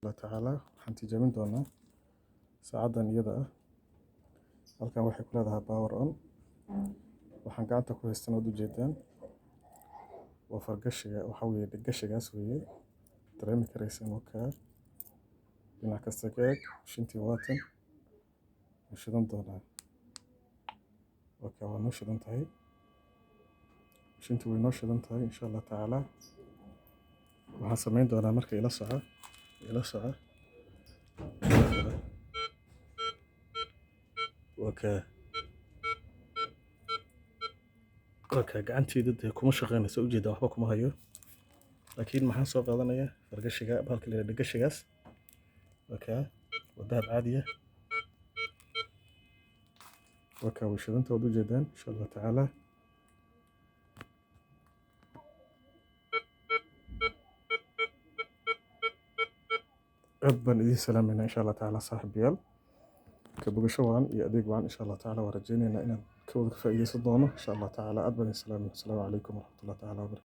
Allah tacaala waxaan tijaabin doonaa saacadan iyada ah. Halkan waxay ku leedahay power on. waxaan gacanta ku haystaan oo ujeedaan waa fargashiga, waxa weeye gashigaas weeye dareemi karaysaan oo kaa dhinac kasta ka eeg shintii waatan shidan doonaa. waa noo shidan tahay, shintii way noo shidan tahay insha Allah tacaala. waxaan samayn doonaa marka ila soco gacantayda dee kuma shaqeynayso, ujeedaan waxba kuma hayo, laakiin maxaan soo qaadanayaa fargashiga bahalka la yidhaahdo gashigaas. waa dahab caadi ah. way shidanta waad ujeedaan insha Allah tacaala. aad baan idiin salaamayna insha Allah tacaala saaxiibayaal. ka bogasho waan iyo adeeg waan insha Allah tacaala. waan rajaynaynaa inaan ka wada faa'iideysan doono insha Allah tacaala. aad baan idiin salaamayna. asalaamu calaykum waraxmatullahi tacaala wabarakaatuh.